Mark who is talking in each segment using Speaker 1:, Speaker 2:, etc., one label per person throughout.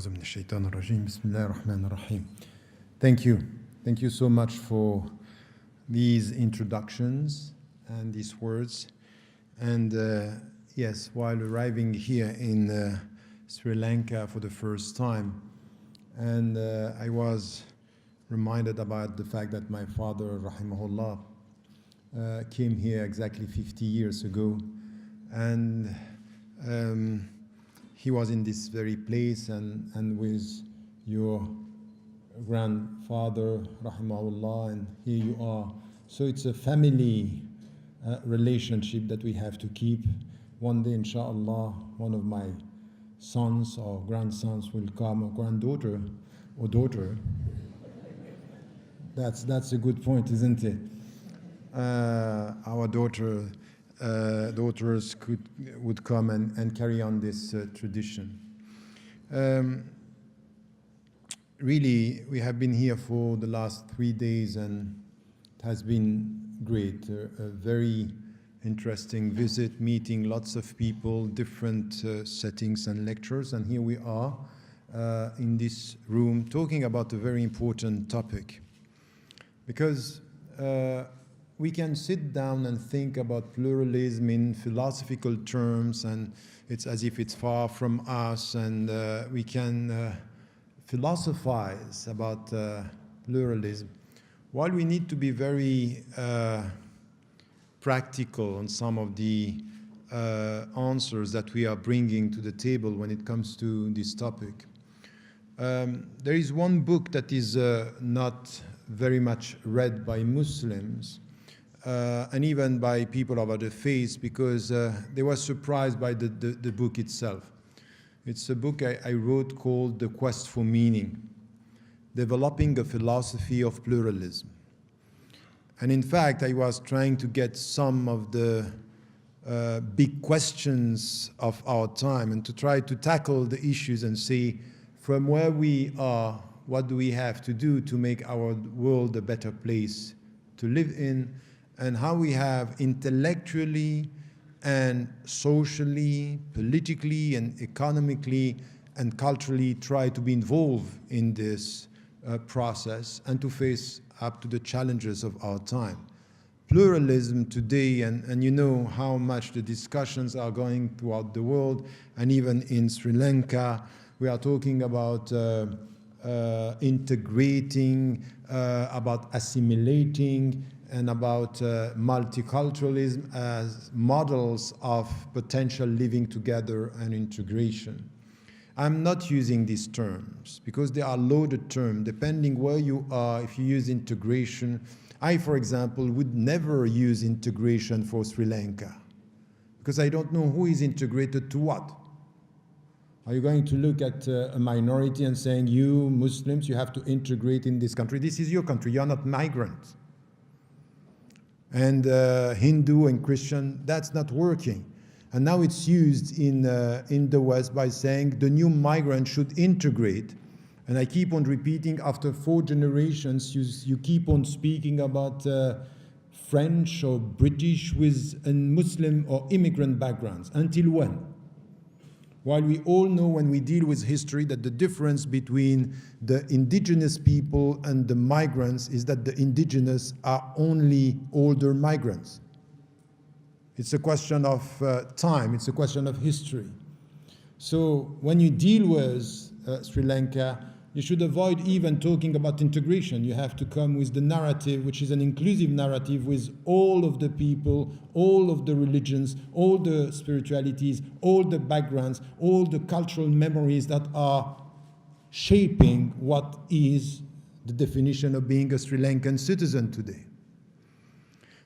Speaker 1: أعوذ من الشيطان الرجيم بسم الله الرحمن الرحيم. Thank you. Thank you so much for these introductions and these words. And yes, while arriving here in Sri Lanka for the first time, and I was reminded about the fact that my father, rahimahullah, came here exactly 50 years ago, and he was in this very place, and with your grandfather, rahimahullah, and here you are. So it's a family relationship that we have to keep. One day, inshallah, one of my sons or grandsons will come, or granddaughter or daughter. That's a good point, isn't it? Our daughters would come and carry on this tradition. Really, we have been here for the last 3 days, and it has been great. A very interesting visit, meeting lots of people, different settings and lectures, and here we are in this room talking about a very important topic. Because we can sit down and think about pluralism in philosophical terms, and it's as if it's far from us, and we can philosophize about pluralism, while we need to be very practical on some of the answers that we are bringing to the table when it comes to this topic. There is one book that is not very much read by Muslims, and even by people of other faiths, because they were surprised by the book itself. It's a book I wrote called The Quest for Meaning, Developing a Philosophy of Pluralism. And in fact, I was trying to get some of the big questions of our time and to try to tackle the issues and see from where we are, what do we have to do to make our world a better place to live in, and how we have intellectually and socially, politically and economically and culturally try to be involved in this process and to face up to the challenges of our time. Pluralism today, and you know how much the discussions are going throughout the world, and even in Sri Lanka, we are talking about integrating, about assimilating, and about multiculturalism as models of potential living together and integration. I'm not using these terms because they are loaded terms. Depending where you are, if you use integration, I, for example, would never use integration for Sri Lanka because I don't know who is integrated to what. Are you going to look at a minority and saying, you Muslims, you have to integrate in this country? This is your country, you're not migrants. And Hindu and Christian, that's not working. And now it's used in the West by saying the new migrant should integrate. And I keep on repeating, after 4 generations, you keep on speaking about French or British with a Muslim or immigrant backgrounds. Until when? While we all know when we deal with history that the difference between the indigenous people and the migrants is that the indigenous are only older migrants. It's a question of time, it's a question of history. So when you deal with Sri Lanka, you should avoid even talking about integration. You have to come with the narrative, which is an inclusive narrative with all of the people, all of the religions, all the spiritualities, all the backgrounds, all the cultural memories that are shaping what is the definition of being a Sri Lankan citizen today.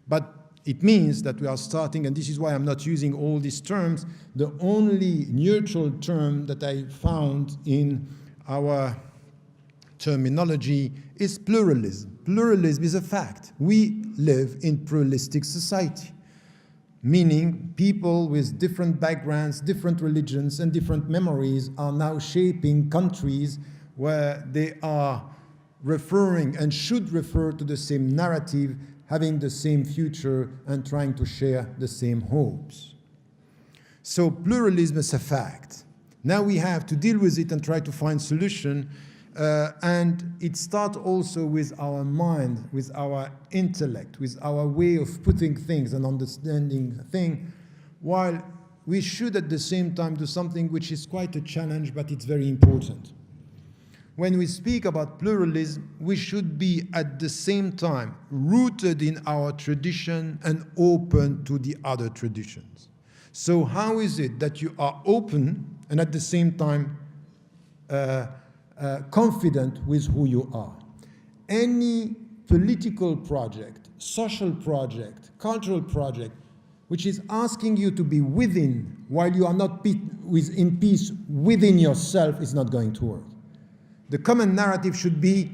Speaker 1: But it means that we are starting, and this is why I'm not using all these terms, the only neutral term that I found in our terminology is pluralism. Pluralism is a fact. We live in pluralistic society, meaning people with different backgrounds, different religions, and different memories are now shaping countries where they are referring and should refer to the same narrative, having the same future, and trying to share the same hopes. So pluralism is a fact. Now we have to deal with it and try to find solution. And it starts also with our mind, with our intellect, with our way of putting things and understanding things, while we should at the same time do something which is quite a challenge, but it's very important. When we speak about pluralism, we should be at the same time rooted in our tradition and open to the other traditions. So how is it that you are open and at the same time confident with who you are? Any political project, social project, cultural project, which is asking you to be within while you are not in peace within yourself, is not going to work. The common narrative should be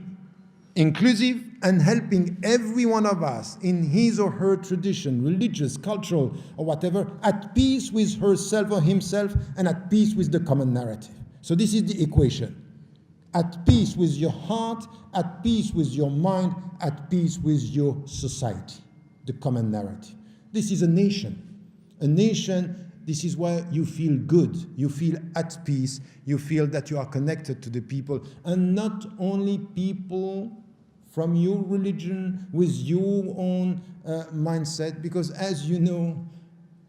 Speaker 1: inclusive and helping every one of us in his or her tradition, religious, cultural, or whatever, at peace with herself or himself and at peace with the common narrative. So this is the equation. At peace with your heart, at peace with your mind, at peace with your society, the common narrative. This is a nation. A nation, this is where you feel good, you feel at peace, you feel that you are connected to the people, and not only people from your religion with your own mindset, because as you know,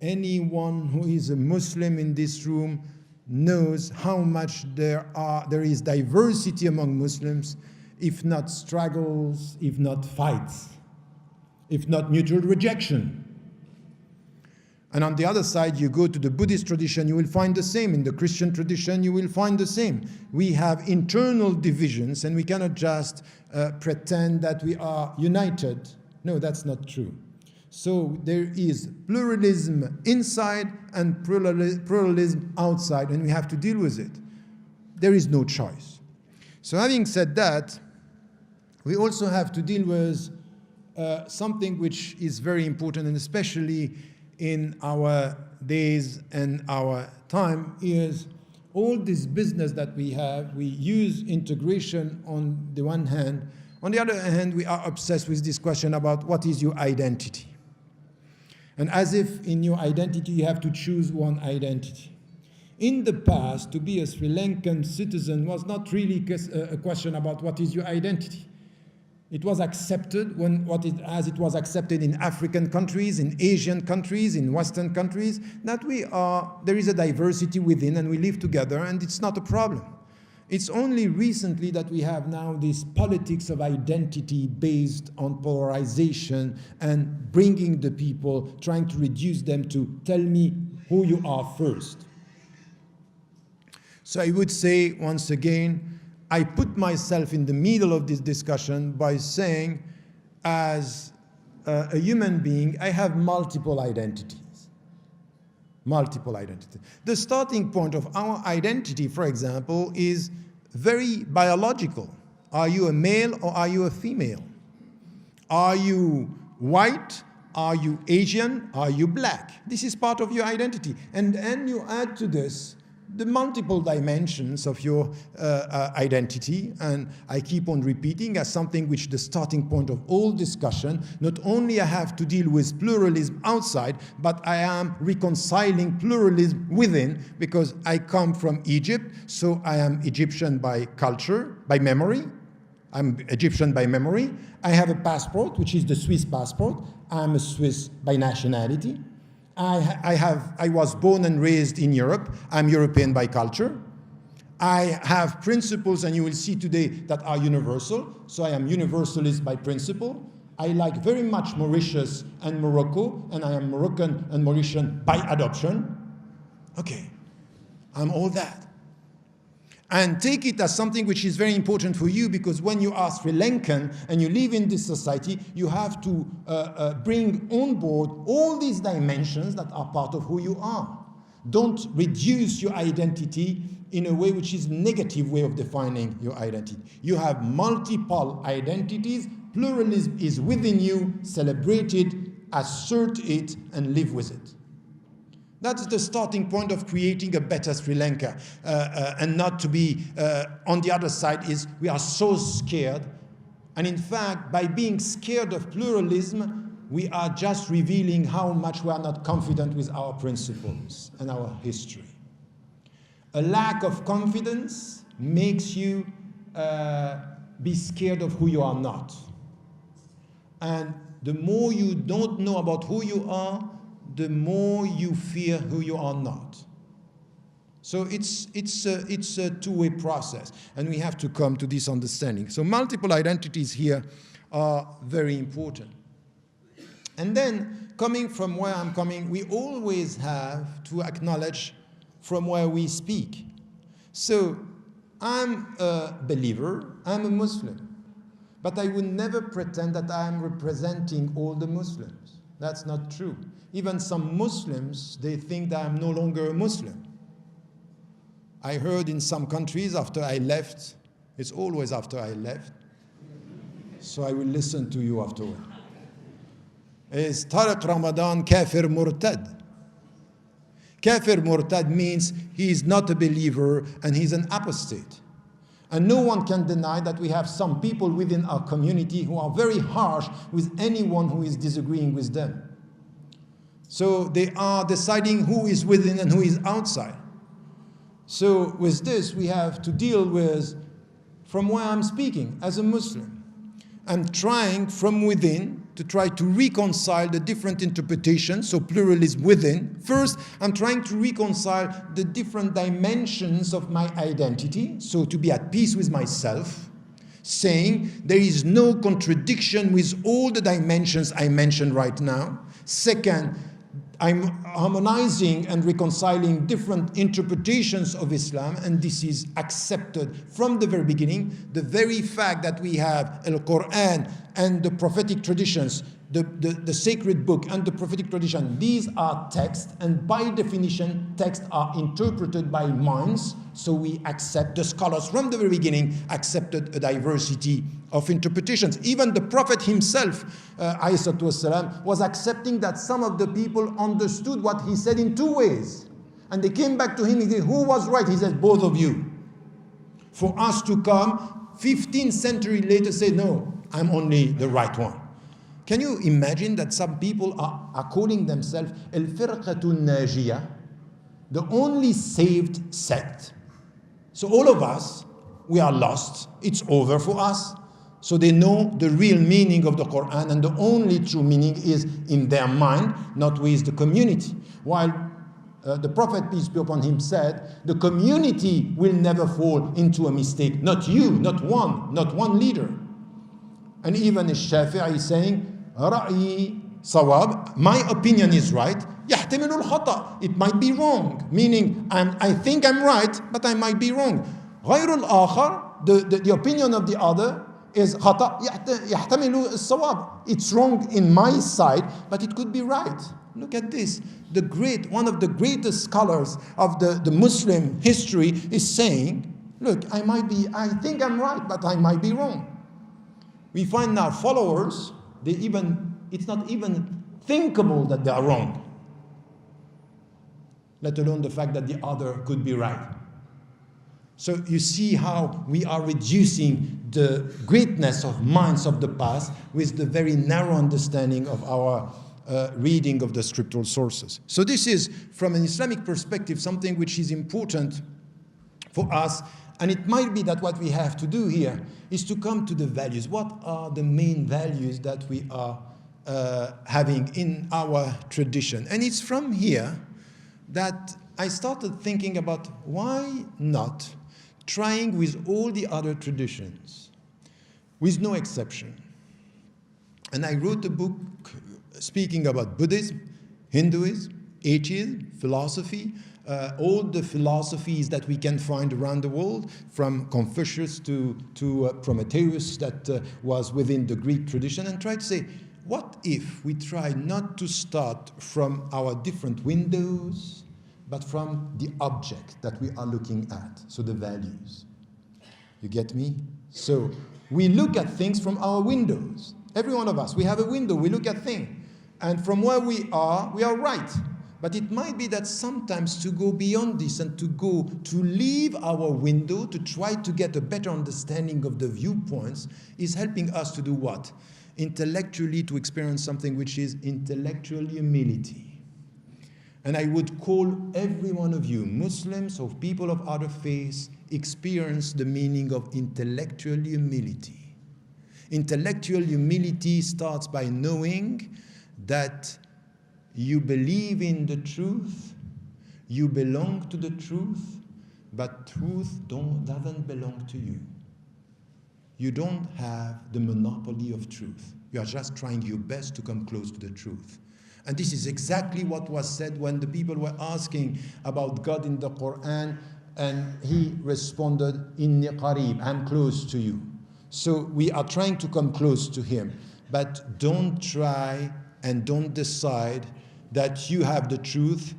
Speaker 1: anyone who is a Muslim in this room knows how much there is diversity among Muslims, if not struggles, if not fights, if not mutual rejection. And on the other side, you go to the Buddhist tradition, you will find the same. In the Christian tradition, you will find the same. We have internal divisions, and we cannot just pretend that we are united. No, that's not true. So there is pluralism inside and pluralism outside, and we have to deal with it. There is no choice. So having said that, we also have to deal with something which is very important, and especially in our days and our time, is all this business that we have. We use integration on the one hand. On the other hand, we are obsessed with this question about what is your identity. And as if in your identity you have to choose one identity. In the past, to be a Sri Lankan citizen was not really a question about what is your identity. It was accepted as it was accepted in African countries, in Asian countries, in Western countries, that there is a diversity within and we live together, and it's not a problem. It's only recently that we have now this politics of identity based on polarization and bringing the people, trying to reduce them to tell me who you are first. So I would say, once again, I put myself in the middle of this discussion by saying, as a human being, I have multiple identities. Multiple identities. The starting point of our identity, for example, is very biological. Are you a male or are you a female? Are you white? Are you Asian? Are you black? This is part of your identity. And then you add to this the multiple dimensions of your identity, and I keep on repeating as something which the starting point of all discussion. Not only I have to deal with pluralism outside, but I am reconciling pluralism within, because I come from Egypt, so I am Egyptian by culture, by memory. I'm Egyptian by memory. I have a passport, which is the Swiss passport. I'm a Swiss by nationality. I was born and raised in Europe. I'm European by culture. I have principles, and you will see today, that are universal. So I am universalist by principle. I like very much Mauritius and Morocco, and I am Moroccan and Mauritian by adoption. Okay, I'm all that. And take it as something which is very important for you, because when you are Sri Lankan and you live in this society, you have to bring on board all these dimensions that are part of who you are. Don't reduce your identity in a way which is a negative way of defining your identity. You have multiple identities. Pluralism is within you. Celebrate it, assert it, and live with it. That's the starting point of creating a better Sri Lanka. And not to be, on the other side, is we are so scared. And in fact, by being scared of pluralism, we are just revealing how much we are not confident with our principles and our history. A lack of confidence makes you be scared of who you are not. And the more you don't know about who you are, the more you fear who you are not. So it's a two-way process, and we have to come to this understanding. So multiple identities here are very important. And then, coming from where I'm coming, we always have to acknowledge from where we speak. So I'm a believer, I'm a Muslim, but I would never pretend that I'm representing all the Muslims. That's not true. Even some Muslims, they think that I'm no longer a Muslim. I heard in some countries after I left, it's always after I left, so I will listen to you afterward, is Tariq Ramadan kafir murtad. Kafir murtad means he is not a believer and he's an apostate. And no one can deny that we have some people within our community who are very harsh with anyone who is disagreeing with them. So they are deciding who is within and who is outside. So with this, we have to deal with, from where I'm speaking, as a Muslim. I'm trying from within to try to reconcile the different interpretations, so pluralism within. First, I'm trying to reconcile the different dimensions of my identity, so to be at peace with myself, saying there is no contradiction with all the dimensions I mentioned right now. Second, I'm harmonizing and reconciling different interpretations of Islam, and this is accepted from the very beginning. The very fact that we have Al-Quran and the prophetic traditions, the sacred book and the prophetic tradition, these are texts, and by definition, texts are interpreted by minds, so we accept, the scholars from the very beginning accepted a diversity of interpretations. Even the Prophet himself, والسلام, was accepting that some of the people understood what he said in two ways. And they came back to him, he said, who was right? He said, both of you. For us to come 15th century later say, no, I'm only the right one. Can you imagine that some people are calling themselves al-firqatul najiyah, the only saved sect? So all of us, we are lost. It's over for us. So they know the real meaning of the Quran, and the only true meaning is in their mind, not with the community. While the Prophet, peace be upon him, said, the community will never fall into a mistake. Not you, not one leader. And even Shafi'i is saying, رأيي صواب, my opinion is right, يحتمل الخطأ, it might be wrong, meaning I think I'm right, but I might be wrong. غير الآخر, the opinion of the other is خطأ يحتمل الصواب, it's wrong in my side, but it could be right. Look at this. One of the greatest scholars of the Muslim history is saying, look, I think I'm right, but I might be wrong. We find now followers, it's not even thinkable that they are wrong, let alone the fact that the other could be right. So you see how we are reducing the greatness of minds of the past with the very narrow understanding of our reading of the scriptural sources. So this is, from an Islamic perspective, something which is important for us. And it might be that what we have to do here is to come to the values. What are the main values that we are having in our tradition? And it's from here that I started thinking about why not trying with all the other traditions, with no exception. And I wrote a book speaking about Buddhism, Hinduism, atheism, philosophy, all the philosophies that we can find around the world, from Confucius to Prometheus, that was within the Greek tradition, and try to say, what if we try not to start from our different windows, but from the object that we are looking at, so the values. You get me? So we look at things from our windows. Every one of us, we have a window, we look at things. And from where we are right. But it might be that sometimes to go beyond this and to leave our window, to try to get a better understanding of the viewpoints, is helping us to do what? Intellectually, to experience something which is intellectual humility. And I would call every one of you, Muslims or people of other faiths, experience the meaning of intellectual humility. Intellectual humility starts by knowing that you believe in the truth, you belong to the truth, but truth doesn't belong to you. You don't have the monopoly of truth. You are just trying your best to come close to the truth. And this is exactly what was said when the people were asking about God in the Quran, and he responded, Inni qareeb, I'm close to you. So we are trying to come close to him, but don't try and don't decide that you have the truth.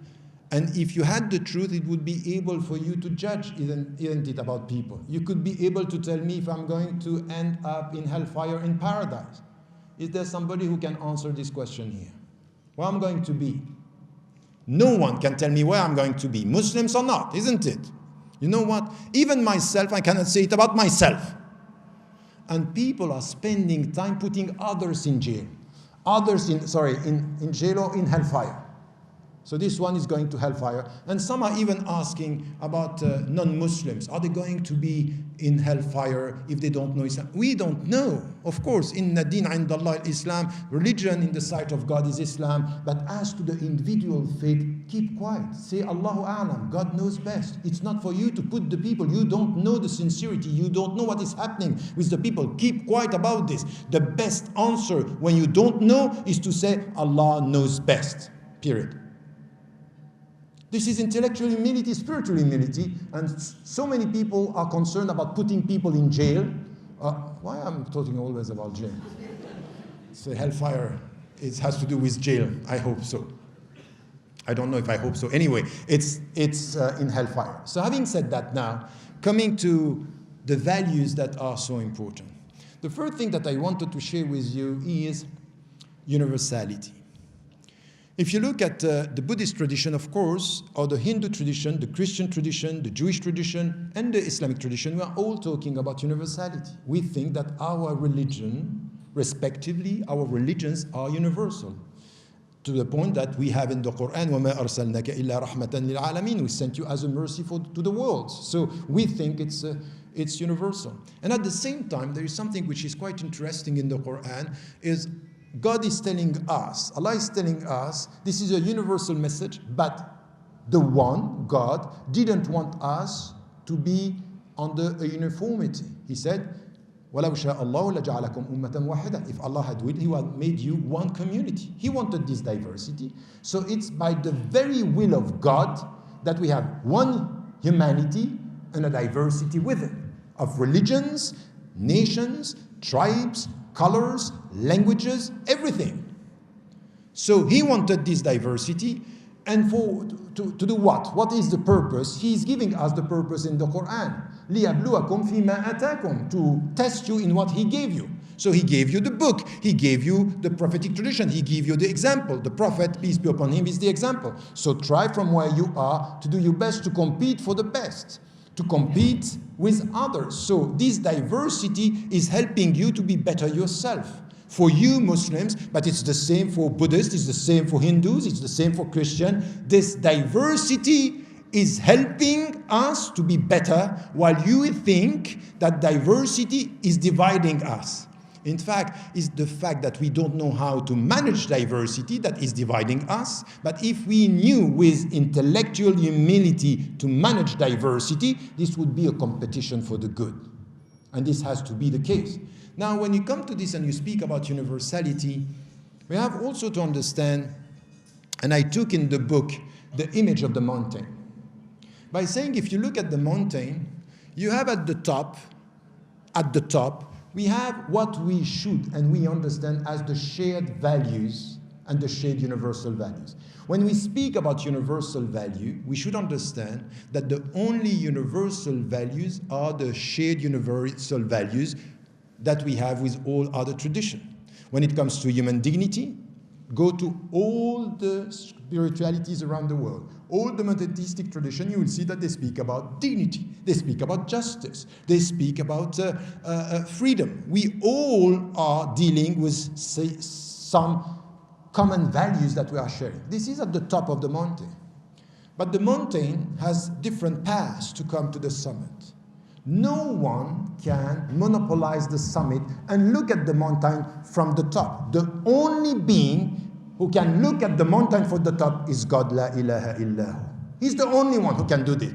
Speaker 1: And if you had the truth, it would be able for you to judge, isn't it, about people? You could be able to tell me if I'm going to end up in hellfire in paradise. Is there somebody who can answer this question here? Where I'm going to be? No one can tell me where I'm going to be, Muslims or not, isn't it? You know what? Even myself, I cannot say it about myself. And people are spending time putting others in jail. Others in jail or in hellfire. So this one is going to hellfire. And some are even asking about non-Muslims. Are they going to be in hellfire if they don't know Islam? We don't know. Of course, inna din indallah Islam, religion in the sight of God is Islam. But as to the individual faith, keep quiet. Say Allahu A'lam, God knows best. It's not for you to put the people. You don't know the sincerity. You don't know what is happening with the people. Keep quiet about this. The best answer when you don't know is to say Allah knows best. Period. This is intellectual humility, spiritual humility, and so many people are concerned about putting people in jail. Why am I talking always about jail? So hellfire, it has to do with jail. I hope so. I don't know if I hope so. Anyway, it's in hellfire. So having said that now, coming to the values that are so important. The first thing that I wanted to share with you is universality. If you look at the Buddhist tradition, of course, or the Hindu tradition, the Christian tradition, the Jewish tradition, and the Islamic tradition, we are all talking about universality. We think that our religion, respectively, our religions are universal. To the point that we have in the Quran, وَمَا أَرْسَلْنَاكَ إِلَّا رَحْمَةً لِلْعَالَمِينَ. We sent you as a mercy to the world. So we think it's universal. And at the same time, there is something which is quite interesting in the Quran, is God is telling us, Allah is telling us, this is a universal message, but the one, God, didn't want us to be under a uniformity. He said, وَلَوْ شَاءَ اللَّهُ لَجَعَلَكُمْ أُمَّةً وَاحِدًا. If Allah had willed, He would have made you one community. He wanted this diversity. So it's by the very will of God that we have one humanity and a diversity with it, of religions, nations, tribes, colors, languages, everything. So he wanted this diversity, and to do what? What is the purpose? He's giving us the purpose in the Quran. لِيَبْلُوَكُمْ فِي مَا أَتَاكُمْ, to test you in what he gave you. So he gave you the book, he gave you the prophetic tradition, he gave you the example. The prophet, peace be upon him, is the example. So try from where you are to do your best to compete for the best, to compete with others. So this diversity is helping you to be better yourself. For you Muslims, but it's the same for Buddhists, it's the same for Hindus, it's the same for Christians. This diversity is helping us to be better, while you think that diversity is dividing us. In fact, it's the fact that we don't know how to manage diversity that is dividing us. But if we knew with intellectual humility to manage diversity, this would be a competition for the good. And this has to be the case. Now, when you come to this and you speak about universality, we have also to understand, and I took in the book the image of the mountain. By saying, if you look at the mountain, you have at the top, we have what we should and we understand as the shared values and the shared universal values. When we speak about universal value, we should understand that the only universal values are the shared universal values that we have with all other traditions. When it comes to human dignity, go to all the spiritualities around the world. All the monotheistic tradition, you will see that they speak about dignity. They speak about justice. They speak about freedom. We all are dealing with some common values that we are sharing. This is at the top of the mountain. But the mountain has different paths to come to the summit. No one can monopolize the summit and look at the mountain from the top. The only being who can look at the mountain from the top is God, la ilaha illahu. He's the only one who can do this.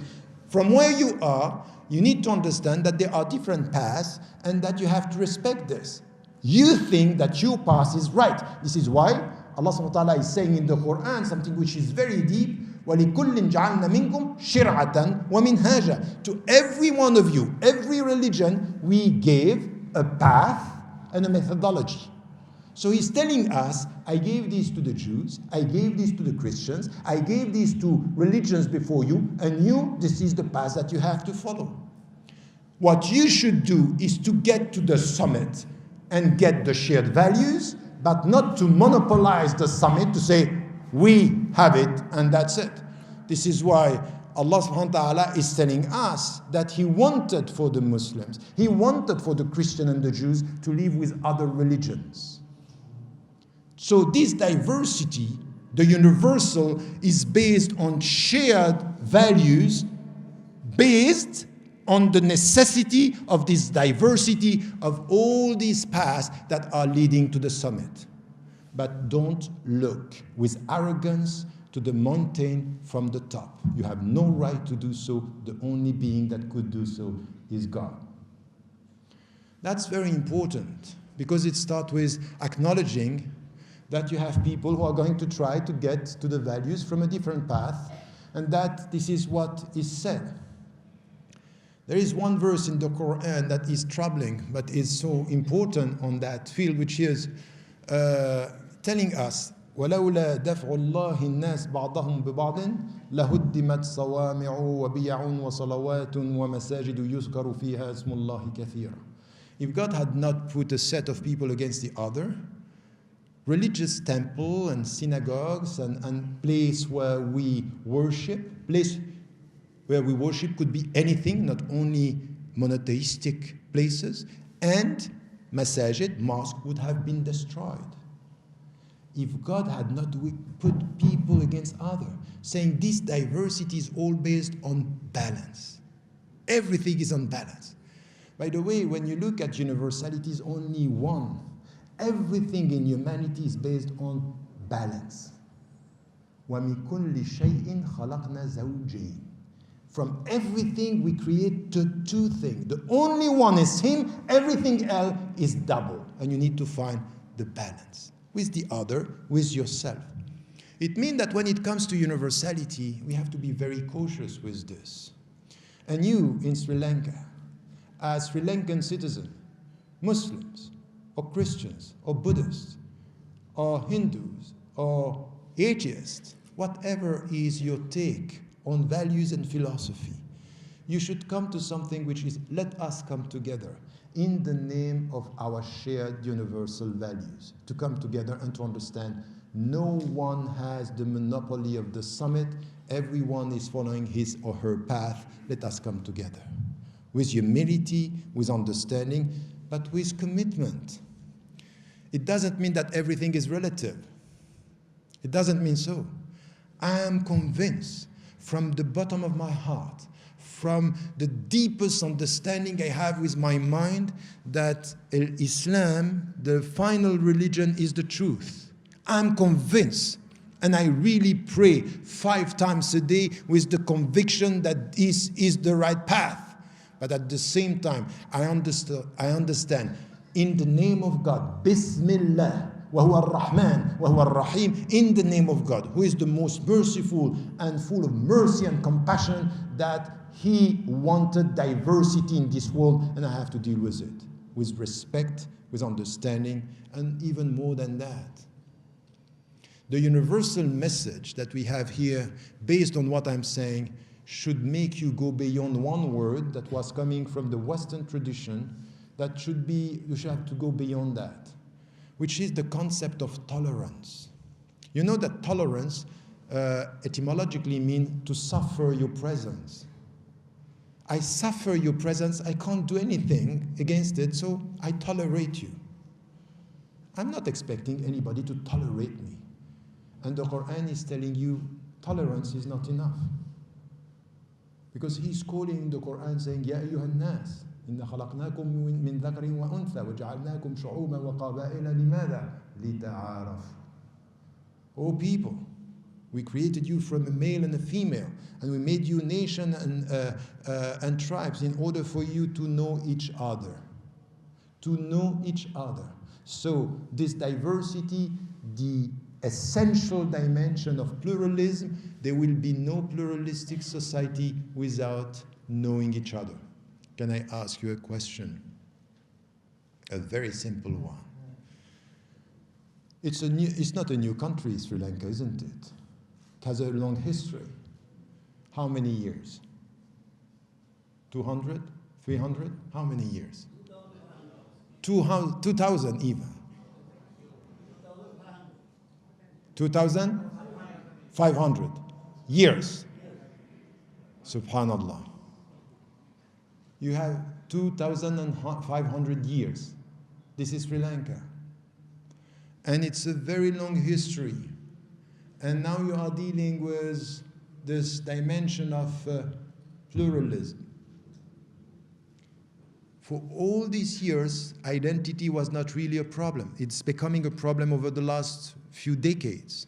Speaker 1: From where you are, you need to understand that there are different paths and that you have to respect this. You think that your path is right. This is why Allah subhanahu wa ta'ala is saying in the Quran something which is very deep. وَلِكُلٍّ جَعَلْنَا مِنْكُمْ شِرْعَةً وَمِنْهَاجًا. To every one of you, every religion, we gave a path and a methodology. So he's telling us, I gave this to the Jews, I gave this to the Christians, I gave this to religions before you, and you, this is the path that you have to follow. What you should do is to get to the summit and get the shared values, but not to monopolize the summit to say, we have it and that's it. This is why Allah subhanahu wa ta'ala is telling us that He wanted for the Muslims, He wanted for the Christian and the Jews to live with other religions. So this diversity, the universal, is based on shared values, based on the necessity of this diversity of all these paths that are leading to the summit. But don't look with arrogance to the mountain from the top. You have no right to do so. The only being that could do so is God. That's very important because it starts with acknowledging that you have people who are going to try to get to the values from a different path, and that this is what is said. There is one verse in the Quran that is troubling, but is so important on that field, which is telling us, وَلَوْلَا دَفْعُ اللَّهِ النَّاسِ بَعْضَهُمْ بِبَعْضٍ لَهُدِّمَتْ صَوَامِعُ وَبِيَعٌ وَصَلَوَاتٌ وَمَسَاجِدُ يُذْكَرُ فِيهَا اسْمُ اللَّهِ كَثِيرًا. If God had not put a set of people against the other, religious temple and synagogues and place where we worship, could be anything, not only monotheistic places, and masajid, mosque, would have been destroyed. If God had not put people against others, saying this diversity is all based on balance. Everything is on balance. By the way, when you look at universality, is only one. Everything in humanity is based on balance. وَمِن كُلِّ شَيْءٍ خَلَقْنَا زَوْجَيْنِ. From everything we create two things. The only one is Him, everything else is double. And you need to find the balance with the other, with yourself. It means that when it comes to universality, we have to be very cautious with this. And you in Sri Lanka, as Sri Lankan citizens, Muslims, or Christians, or Buddhists, or Hindus, or atheists, whatever is your take on values and philosophy, you should come to something which is, let us come together in the name of our shared universal values, to come together and to understand no one has the monopoly of the summit, everyone is following his or her path, let us come together. With humility, with understanding, but with commitment. It doesn't mean that everything is relative. It doesn't mean so. I am convinced from the bottom of my heart, from the deepest understanding I have with my mind, that Islam, the final religion, is the truth. I'm convinced, and I really pray 5 times a day with the conviction that this is the right path. But at the same time, I understand, in the name of God, Bismillah, وَهُوَ الرَّحْمَنُ وَهُوَ الرَّحِيمُ, in the name of God, who is the most merciful and full of mercy and compassion, that He wanted diversity in this world, and I have to deal with it, with respect, with understanding, and even more than that. The universal message that we have here, based on what I'm saying, should make you go beyond one word that was coming from the Western tradition, that you should have to go beyond that, which is the concept of tolerance. You know that tolerance etymologically means to suffer your presence. I suffer your presence, I can't do anything against it, so I tolerate you. I'm not expecting anybody to tolerate me. And the Quran is telling you tolerance is not enough. Because he's calling in the Quran saying, Ya ayyuhan nas, inna khalaqnakum min dhakarin wa untha, wa ja'alnakum shu'uban wa qaba'ila limada? Lita'araf. O people, we created you from a male and a female, and we made you nation and tribes in order for you to know each other. To know each other. So this diversity, the essential dimension of pluralism, there will be no pluralistic society without knowing each other. Can I ask you a question? A very simple one. It's not a new country, Sri Lanka, isn't it? It has a long history. How many years? 200? 300? How many years? 2,000 even. 2,500 years. Subhanallah. You have 2,500 years. This is Sri Lanka. And it's a very long history. And now you are dealing with this dimension of pluralism. For all these years, identity was not really a problem. It's becoming a problem over the last few decades.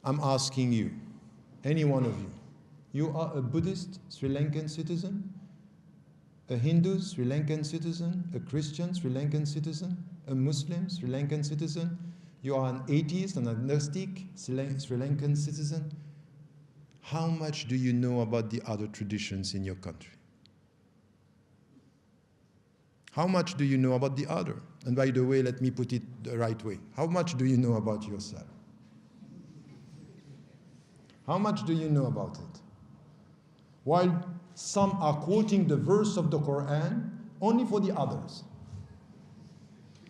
Speaker 1: I'm asking you, any one of you, you are a Buddhist Sri Lankan citizen, a Hindu Sri Lankan citizen, a Christian Sri Lankan citizen, a Muslim Sri Lankan citizen, you are an atheist, an agnostic Sri Lankan citizen. How much do you know about the other traditions in your country? How much do you know about the other? And by the way, let me put it the right way. How much do you know about yourself? How much do you know about it? While some are quoting the verse of the Quran only for the others.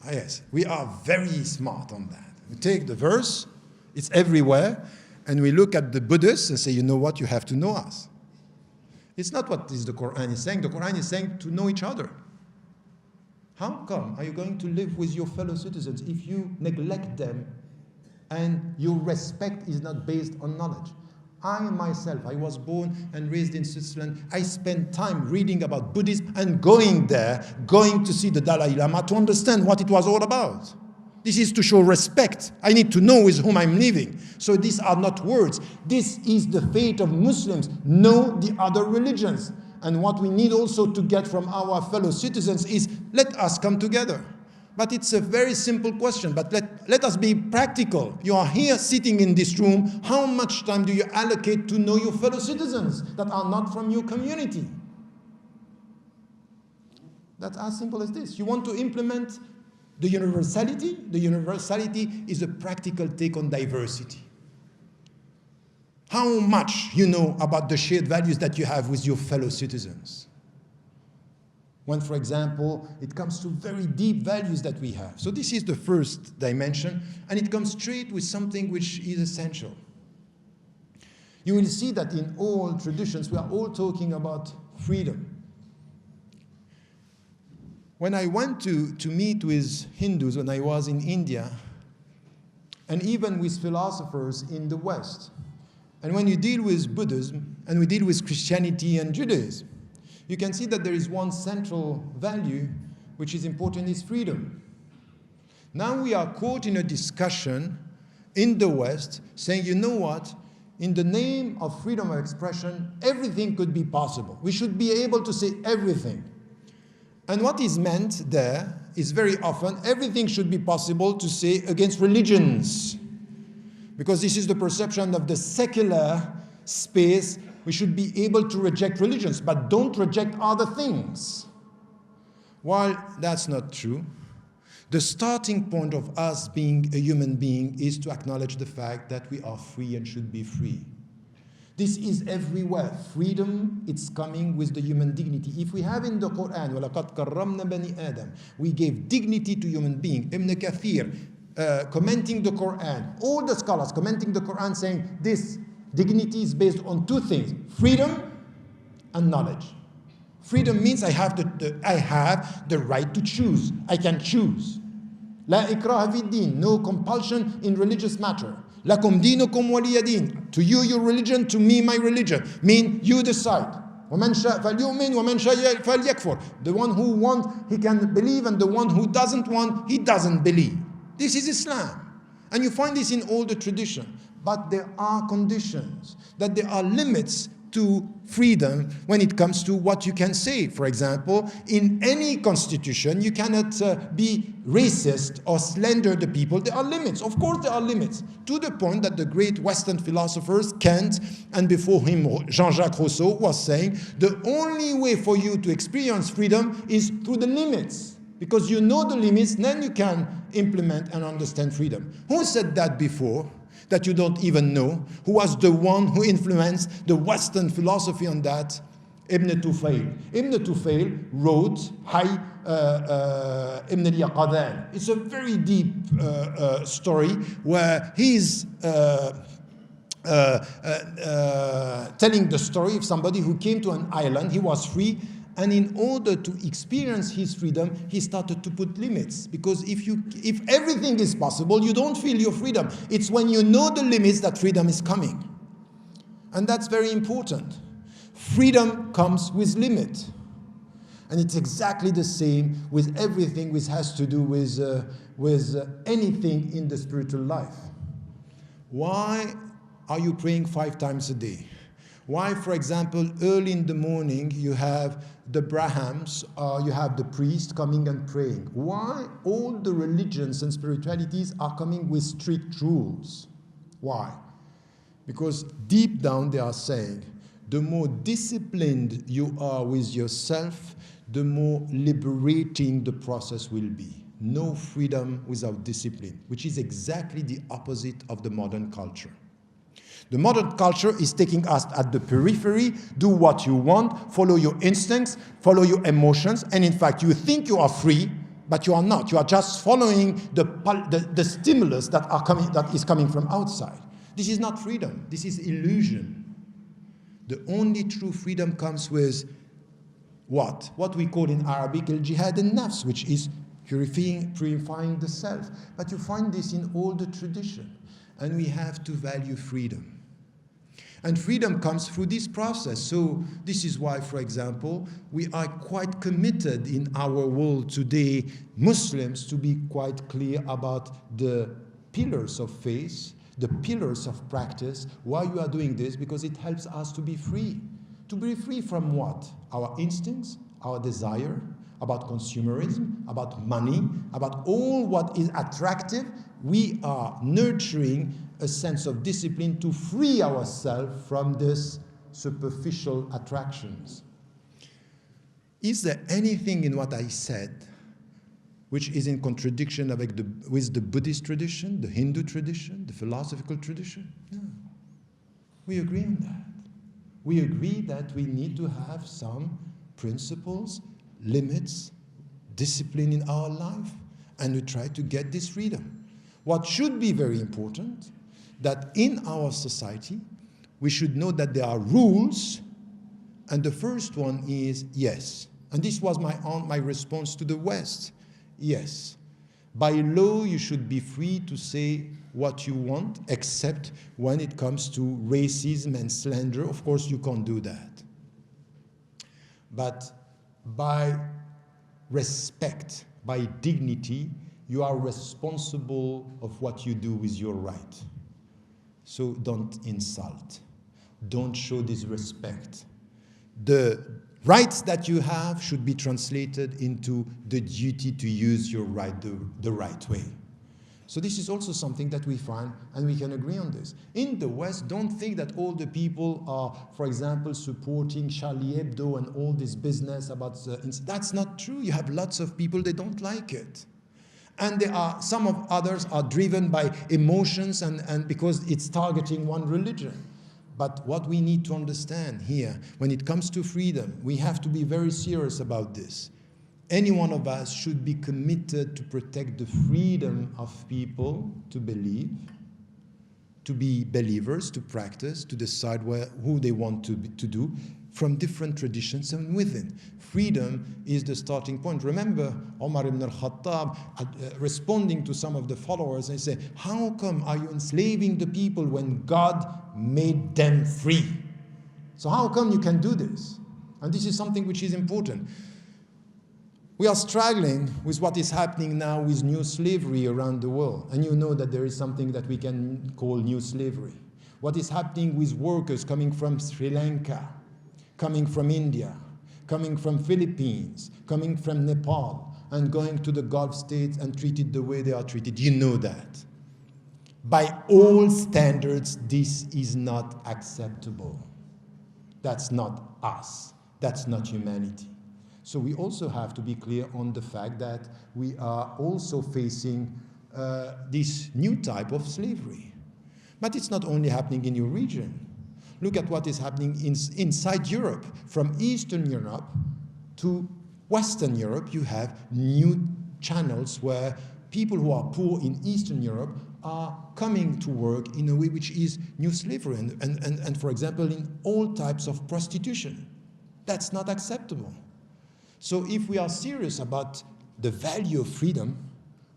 Speaker 1: Ah, yes, we are very smart on that. We take the verse, it's everywhere, and we look at the Buddhists and say, you know what, you have to know us. It's not what the Quran is saying. The Quran is saying to know each other. How come are you going to live with your fellow citizens if you neglect them and your respect is not based on knowledge? I myself, I was born and raised in Switzerland. I spent time reading about Buddhism and going there, going to see the Dalai Lama to understand what it was all about. This is to show respect. I need to know with whom I'm living. So these are not words. This is the fate of Muslims. Know the other religions. And what we need also to get from our fellow citizens is, let us come together. But it's a very simple question, but let us be practical. You are here sitting in this room. How much time do you allocate to know your fellow citizens that are not from your community? That's as simple as this. You want to implement the universality? The universality is a practical take on diversity. How much you know about the shared values that you have with your fellow citizens? When, for example, it comes to very deep values that we have. So this is the first dimension, and it comes straight with something which is essential. You will see that in all traditions, we are all talking about freedom. When I went to meet with Hindus when I was in India, and even with philosophers in the West, and when you deal with Buddhism, and we deal with Christianity and Judaism, you can see that there is one central value which is important, is freedom. Now we are caught in a discussion in the West saying, you know what, in the name of freedom of expression, everything could be possible. We should be able to say everything. And what is meant there is very often everything should be possible to say against religions. Because this is the perception of the secular space. We should be able to reject religions, but don't reject other things. While that's not true, the starting point of us being a human being is to acknowledge the fact that we are free and should be free. This is everywhere. Freedom, it's coming with the human dignity. If we have in the Quran, وَلَقَدْ كَرَّمْنَا بَنِي آدَمَ, we gave dignity to human being. Ibn Kathir, commenting the Quran, all the scholars commenting the Quran saying this dignity is based on two things, freedom and knowledge. Freedom means I have the right to choose. I can choose. La ikraha fi din, no compulsion in religious matter. Lakum dinukum waliya din. To you your religion, to me my religion. Mean you decide. وَمَنْ شَاءَ فَلْيُؤْمِنْ وَمَنْ شَاءَ فَلْيَكْفُرْ. The one who wants, he can believe, and the one who doesn't want, he doesn't believe. This is Islam. And you find this in all the tradition. But there are conditions, that there are limits to freedom when it comes to what you can say. For example, in any constitution, you cannot be racist or slander the people. There are limits. Of course, there are limits. To the point that the great Western philosophers, Kant, and before him, Jean-Jacques Rousseau, was saying, the only way for you to experience freedom is through the limits. Because you know the limits, then you can implement and understand freedom. Who said that before? That you don't even know, who was the one who influenced the Western philosophy on that? Ibn Tufayl. Ibn Tufayl wrote Ibn al-Yaqadhan. It's a very deep story where he's telling the story of somebody who came to an island. He was free, and in order to experience his freedom, he started to put limits. Because if everything is possible, you don't feel your freedom. It's when you know the limits that freedom is coming. And that's very important. Freedom comes with limit. And it's exactly the same with everything which has to do with anything in the spiritual life. Why are you praying 5 times a day? Why, for example, early in the morning you have the Brahmins, you have the priest coming and praying? Why all the religions and spiritualities are coming with strict rules? Why? Because deep down they are saying, the more disciplined you are with yourself, the more liberating the process will be. No freedom without discipline, which is exactly the opposite of the modern culture. The modern culture is taking us at the periphery, do what you want, follow your instincts, follow your emotions, and in fact you think you are free, but you are not. You are just following the stimulus that is coming from outside. This is not freedom, this is illusion. The only true freedom comes with what? What we call in Arabic al-jihad al-nafs, which is purifying the self. But you find this in all the tradition, and we have to value freedom. And freedom comes through this process. So this is why, for example, we are quite committed in our world today, Muslims, to be quite clear about the pillars of faith, the pillars of practice. Why you are doing this? Because it helps us to be free. To be free from what? Our instincts, our desire, about consumerism, about money, about all what is attractive. We are nurturing a sense of discipline to free ourselves from this superficial attractions. Is there anything in what I said which is in contradiction with the Buddhist tradition, the Hindu tradition, the philosophical tradition? No. We agree on that. We agree that we need to have some principles, limits, discipline in our life, and we try to get this freedom. What should be very important, that in our society, we should know that there are rules, and the first one is yes. And this was my response to the West. Yes. By law, you should be free to say what you want, except when it comes to racism and slander. Of course, you can't do that. But by respect, by dignity, you are responsible of what you do with your right. So don't insult. Don't show disrespect. The rights that you have should be translated into the duty to use your right the right way. So this is also something that we find, and we can agree on this. In the West, don't think that all the people are, for example, supporting Charlie Hebdo and all this business about that's not true. You have lots of people, they don't like it. And there are some of others are driven by emotions and because it's targeting one religion. But what we need to understand here, when it comes to freedom, we have to be very serious about this. Any one of us should be committed to protect the freedom of people to believe, to be believers, to practice, to decide who they want to do, from different traditions and within. Freedom is the starting point. Remember Omar ibn al-Khattab responding to some of the followers and say, how come are you enslaving the people when God made them free? So how come you can do this? And this is something which is important. We are struggling with what is happening now with new slavery around the world. And you know that there is something that we can call new slavery. What is happening with workers coming from Sri Lanka, coming from India, coming from Philippines, coming from Nepal, and going to the Gulf states and treated the way they are treated. You know that. By all standards, this is not acceptable. That's not us. That's not humanity. So we also have to be clear on the fact that we are also facing this new type of slavery. But it's not only happening in your region. Look at what is happening inside Europe. From Eastern Europe to Western Europe, you have new channels where people who are poor in Eastern Europe are coming to work in a way which is new slavery. And for example, in all types of prostitution. That's not acceptable. So if we are serious about the value of freedom,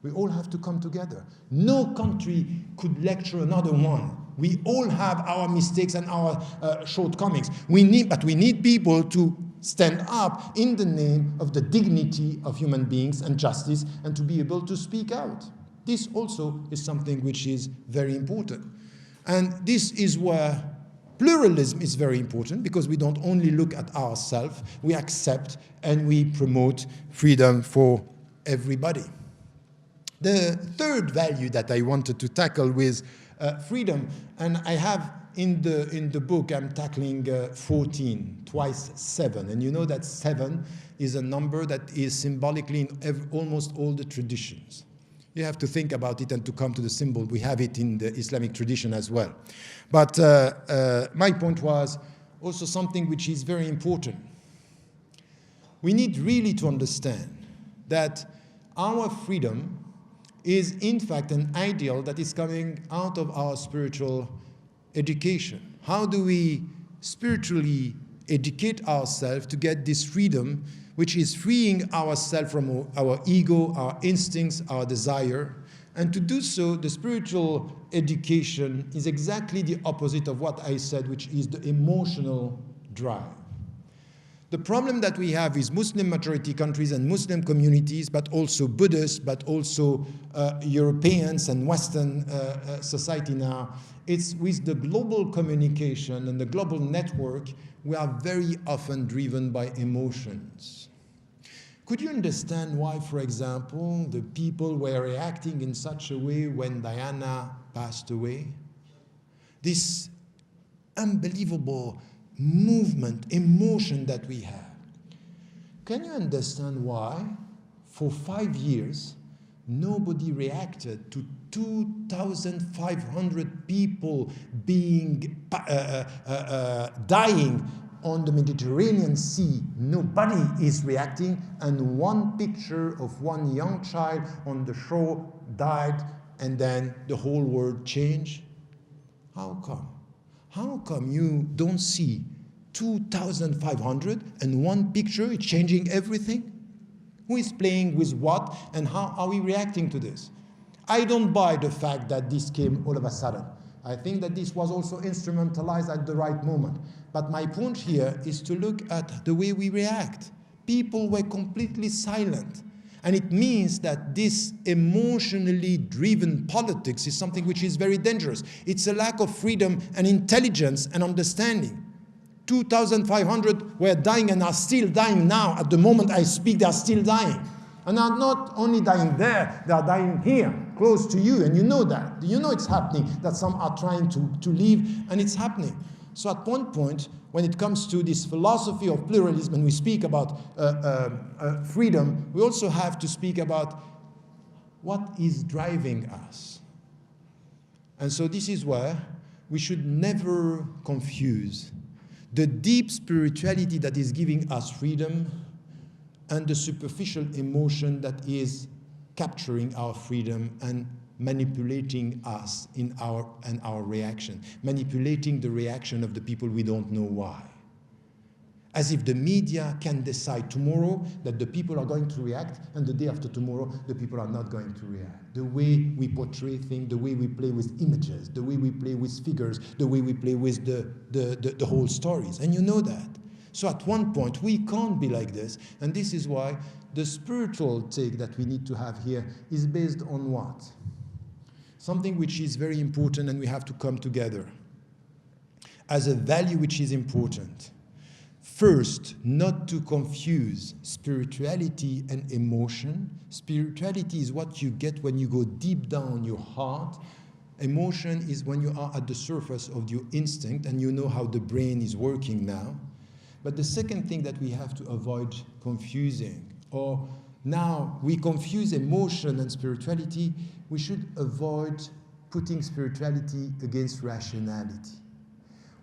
Speaker 1: we all have to come together. No country could lecture another one. We all have our mistakes and our shortcomings. But we need people to stand up in the name of the dignity of human beings and justice and to be able to speak out. This also is something which is very important. And this is where pluralism is very important, because we don't only look at ourselves, we accept and we promote freedom for everybody. The third value that I wanted to tackle with freedom, and I have in the book, I'm tackling 14, twice 7. And you know that 7 is a number that is symbolically in almost all the traditions. You have to think about it and to come to the symbol. We have it in the Islamic tradition as well. But my point was also something which is very important. We need really to understand that our freedom is in fact an ideal that is coming out of our spiritual education. How do we spiritually educate ourselves to get this freedom, which is freeing ourselves from our ego, our instincts, our desire? And to do so, the spiritual education is exactly the opposite of what I said, which is the emotional drive. The problem that we have is Muslim majority countries and Muslim communities, but also Buddhists, but also Europeans and Western society now. It's with the global communication and the global network, we are very often driven by emotions. Could you understand why, for example, the people were reacting in such a way when Diana passed away? This unbelievable movement, emotion that we have. Can you understand why, for 5 years, nobody reacted to 2,500 people being dying on the Mediterranean Sea? Nobody is reacting, and one picture of one young child on the shore died, and then the whole world changed? How come? How come you don't see 2,500 and one picture is changing everything? Who is playing with what, and how are we reacting to this? I don't buy the fact that this came all of a sudden. I think that this was also instrumentalized at the right moment. But my point here is to look at the way we react. People were completely silent. And it means that this emotionally driven politics is something which is very dangerous. It's a lack of freedom and intelligence and understanding. 2,500 were dying and are still dying now. At the moment I speak, they are still dying. And are not only dying there, they are dying here, close to you, and you know that. You know it's happening, that some are trying to leave, and it's happening. So at one point, when it comes to this philosophy of pluralism, and we speak about freedom, we also have to speak about what is driving us. And so this is where we should never confuse the deep spirituality that is giving us freedom and the superficial emotion that is capturing our freedom and manipulating us in our reaction, manipulating the reaction of the people we don't know why. As if the media can decide tomorrow that the people are going to react, and the day after tomorrow, the people are not going to react. The way we portray things, the way we play with images, the way we play with figures, the way we play with the whole stories. And you know that. So at one point, we can't be like this. And this is why the spiritual take that we need to have here is based on what? Something which is very important, and we have to come together as a value which is important. First, not to confuse spirituality and emotion. Spirituality is what you get when you go deep down your heart. Emotion is when you are at the surface of your instinct and you know how the brain is working now. But the second thing that we have to avoid confusing, or now we confuse emotion and spirituality, we should avoid putting spirituality against rationality.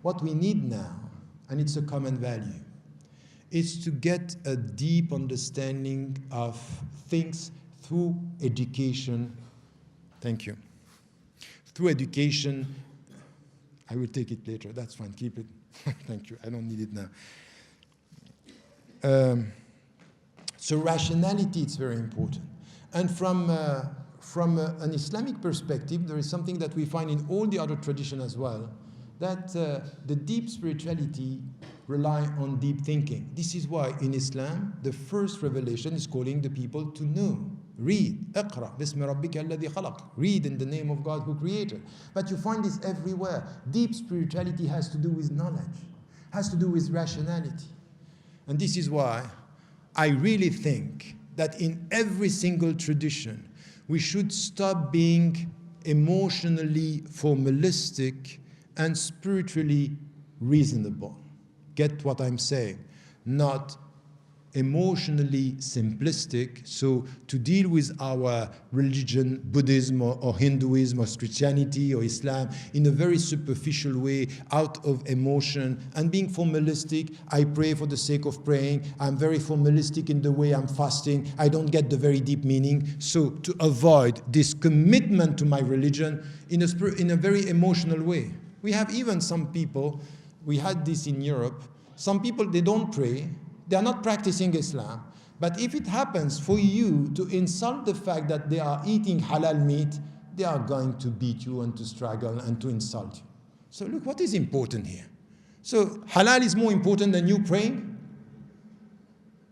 Speaker 1: What we need now, and it's a common value, is to get a deep understanding of things through education. Thank you. Through education, I will take it later. That's fine, keep it. Thank you, I don't need it now. So rationality is very important. And from an Islamic perspective, there is something that we find in all the other traditions as well, that the deep spirituality rely on deep thinking. This is why in Islam, the first revelation is calling the people to know. Read. اقرأ باسم ربك الذي خلق. Read in the name of God who created. But you find this everywhere. Deep spirituality has to do with knowledge, has to do with rationality. And this is why I really think that in every single tradition, we should stop being emotionally formalistic and spiritually reasonable. Get what I'm saying? Not emotionally simplistic, so to deal with our religion, Buddhism or Hinduism or Christianity or Islam in a very superficial way, out of emotion, and being formalistic. I pray for the sake of praying. I'm very formalistic in the way I'm fasting. I don't get the very deep meaning. So to avoid this commitment to my religion in a very emotional way. We have even some people, we had this in Europe, some people, they don't pray, they are not practicing Islam, but if it happens for you to insult the fact that they are eating halal meat, they are going to beat you and to struggle and to insult you. So look, what is important here? So halal is more important than you praying?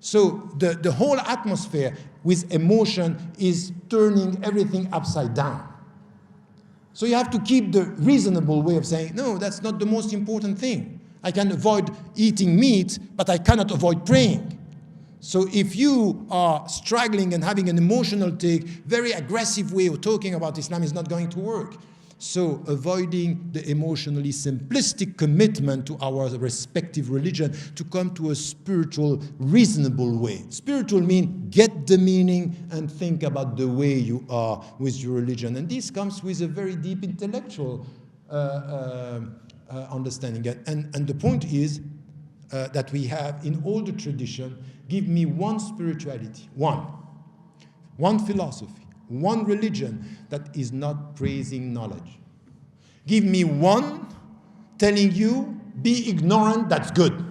Speaker 1: So the whole atmosphere with emotion is turning everything upside down. So you have to keep the reasonable way of saying, no, that's not the most important thing. I can avoid eating meat, but I cannot avoid praying. So if you are struggling and having an emotional take, very aggressive way of talking about Islam is not going to work. So avoiding the emotionally simplistic commitment to our respective religion to come to a spiritual, reasonable way. Spiritual means get the meaning and think about the way you are with your religion. And this comes with a very deep intellectual understanding. And the point is that we have in all the tradition, give me one spirituality, one philosophy, one religion that is not praising knowledge. Give me one telling you, be ignorant, that's good.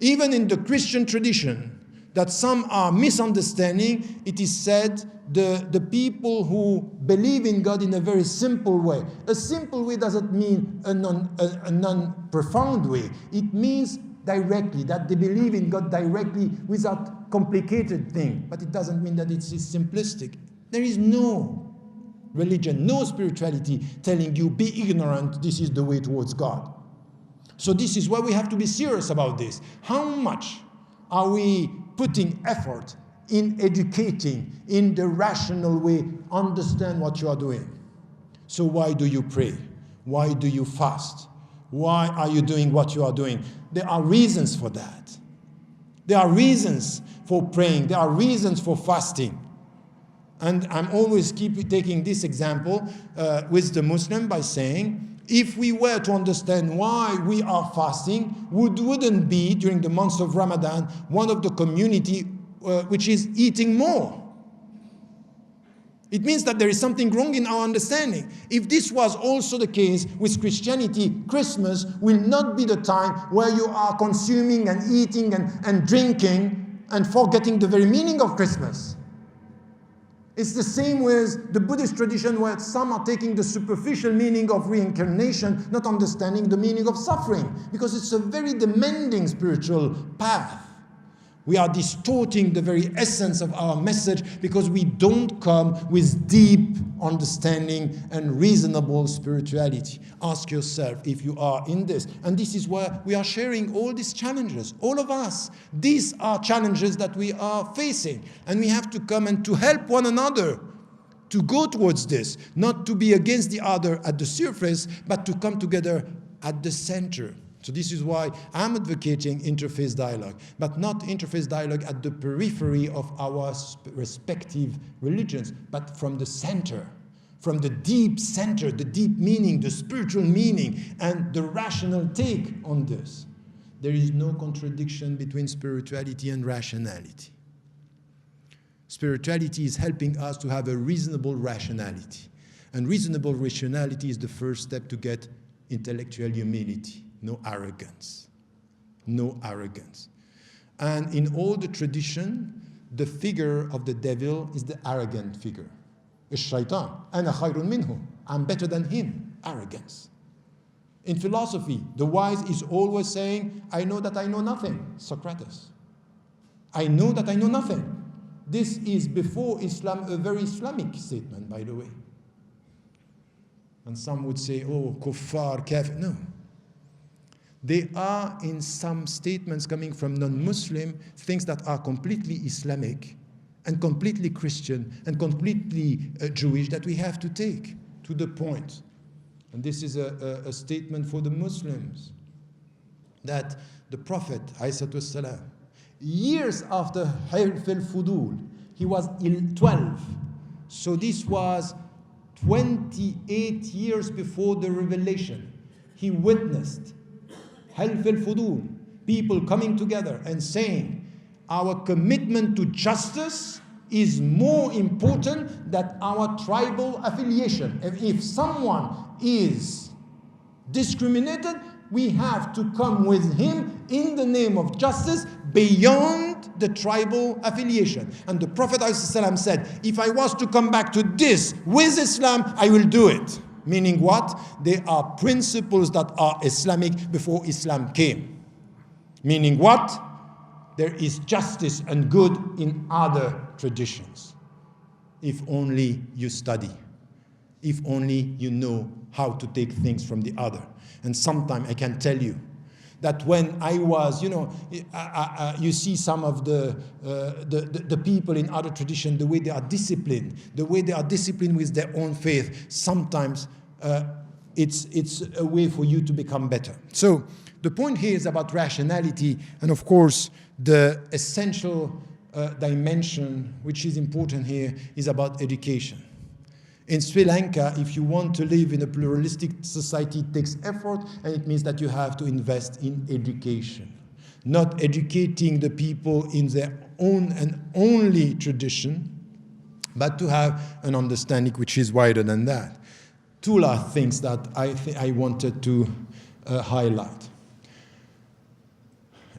Speaker 1: Even in the Christian tradition, that some are misunderstanding, it is said the people who believe in God in a very simple way. A simple way doesn't mean a non-profound way. It means directly, that they believe in God directly without complicated things. But it doesn't mean that it's simplistic. There is no religion, no spirituality telling you, be ignorant, this is the way towards God. So this is why we have to be serious about this. How much are we putting effort in educating, in the rational way, understand what you are doing? So why do you pray? Why do you fast? Why are you doing what you are doing? There are reasons for that. There are reasons for praying. There are reasons for fasting. And I'm always taking this example with the Muslim by saying, if we were to understand why we are fasting, we wouldn't be, during the months of Ramadan, one of the community which is eating more. It means that there is something wrong in our understanding. If this was also the case with Christianity, Christmas will not be the time where you are consuming and eating and drinking and forgetting the very meaning of Christmas. It's the same with the Buddhist tradition, where some are taking the superficial meaning of reincarnation, not understanding the meaning of suffering, because it's a very demanding spiritual path. We are distorting the very essence of our message because we don't come with deep understanding and reasonable spirituality. Ask yourself if you are in this. And this is why we are sharing all these challenges. All of us. These are challenges that we are facing. And we have to come and to help one another to go towards this. Not to be against the other at the surface, but to come together at the center. So this is why I'm advocating interfaith dialogue, but not interfaith dialogue at the periphery of our respective religions, but from the center, from the deep center, the deep meaning, the spiritual meaning, and the rational take on this. There is no contradiction between spirituality and rationality. Spirituality is helping us to have a reasonable rationality. And reasonable rationality is the first step to get intellectual humility. No arrogance. No arrogance. And in all the tradition, the figure of the devil is the arrogant figure. الشيطان أنا خير منه. I'm better than him. Arrogance. In philosophy, the wise is always saying, I know that I know nothing. Socrates. I know that I know nothing. This is before Islam, a very Islamic statement, by the way. And some would say, oh, kuffar, kafir. No. They are, in some statements coming from non-Muslim, things that are completely Islamic and completely Christian and completely Jewish that we have to take to the point. And this is a statement for the Muslims, that the Prophet, ﷺ, years after Hilf al-Fudul, he was 12. So this was 28 years before the revelation. He witnessed Hilf al-Fudul, people coming together and saying, our commitment to justice is more important than our tribal affiliation. If someone is discriminated, we have to come with him in the name of justice beyond the tribal affiliation. And the Prophet ﷺ said, if I was to come back to this with Islam, I will do it. Meaning what? They are principles that are Islamic before Islam came. Meaning what? There is justice and good in other traditions. If only you study. If only you know how to take things from the other. And sometimes I can tell you that when I was, you see some of the people in other traditions, the way they are disciplined with their own faith, sometimes it's a way for you to become better. So the point here is about rationality, and of course the essential dimension which is important here is about education. In Sri Lanka, if you want to live in a pluralistic society, it takes effort, and it means that you have to invest in education. Not educating the people in their own and only tradition, but to have an understanding which is wider than that. Two last things that I wanted to highlight.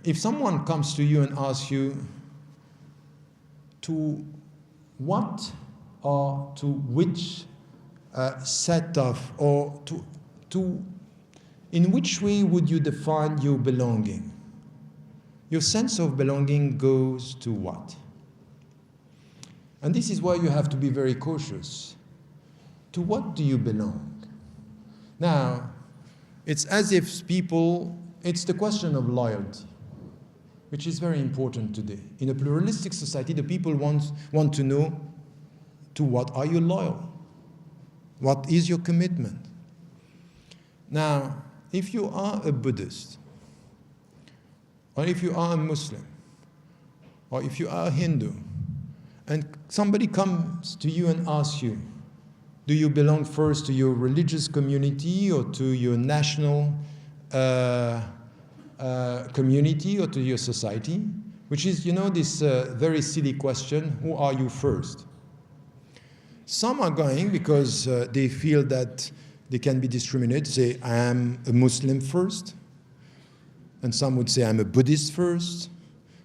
Speaker 1: If someone comes to you and asks you to what or to which set of, or in which way would you define your belonging? Your sense of belonging goes to what? And this is why you have to be very cautious. To what do you belong? Now, it's as if it's the question of loyalty, which is very important today. In a pluralistic society, the people want to know, to what are you loyal? What is your commitment? Now, if you are a Buddhist, or if you are a Muslim, or if you are a Hindu, and somebody comes to you and asks you, do you belong first to your religious community or to your national community or to your society? Which is, this very silly question, who are you first? Some are going because they feel that they can be discriminated, say, I am a Muslim first, and some would say, I'm a Buddhist first,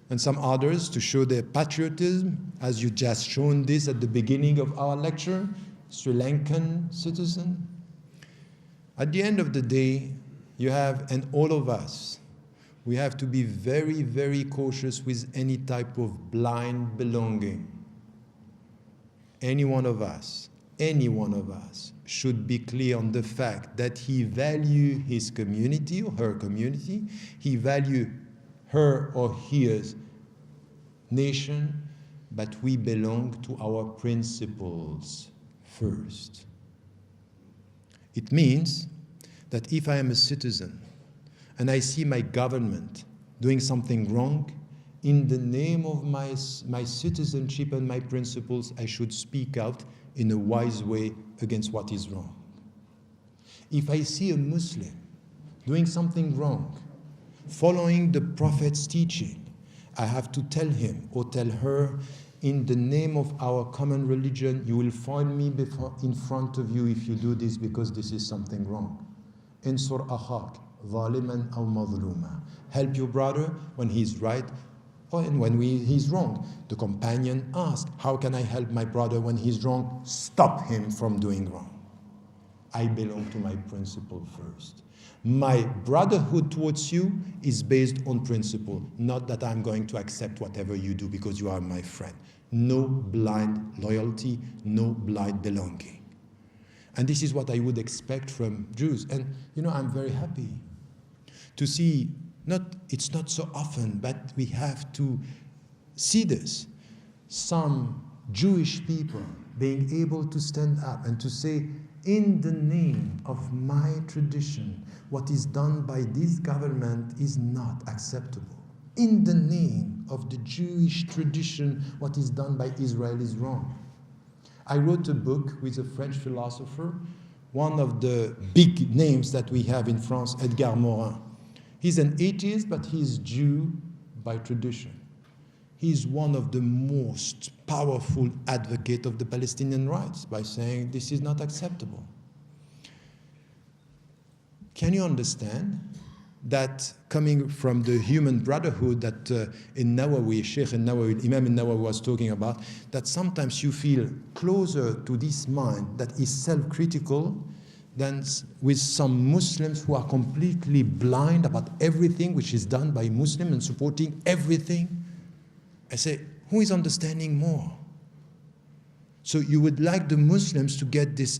Speaker 1: and some others to show their patriotism, as you just shown this at the beginning of our lecture, Sri Lankan citizen. At the end of the day, you have, and all of us, we have to be very, very cautious with any type of blind belonging. Any one of us should be clear on the fact that he values his community or her community, he values her or his nation, but we belong to our principles first. It means that if I am a citizen and I see my government doing something wrong, in the name of my citizenship and my principles, I should speak out in a wise way against what is wrong. If I see a Muslim doing something wrong, following the Prophet's teaching, I have to tell him or tell her, in the name of our common religion, you will find me in front of you if you do this, because this is something wrong. Insur akhak, zaliman aw mazluma. Help your brother when he's right or when he's wrong. The companion asked, how can I help my brother when he's wrong? Stop him from doing wrong. I belong to my principle first. My brotherhood towards you is based on principle, not that I'm going to accept whatever you do because you are my friend. No blind loyalty, no blind belonging. And this is what I would expect from Jews. And I'm very happy to see, it's not so often, but we have to see this. Some Jewish people being able to stand up and to say, in the name of my tradition, what is done by this government is not acceptable. In the name of the Jewish tradition, what is done by Israel is wrong. I wrote a book with a French philosopher, one of the big names that we have in France, Edgar Morin. He's an atheist, but he's Jew by tradition. He's one of the most powerful advocates of the Palestinian rights by saying this is not acceptable. Can you understand that coming from the human brotherhood that in Nawawi, Sheikh Nawawi, Imam Nawawi was talking about, that sometimes you feel closer to this mind that is self-critical than with some Muslims who are completely blind about everything which is done by Muslims and supporting everything? I say, who is understanding more? So you would like the Muslims to get this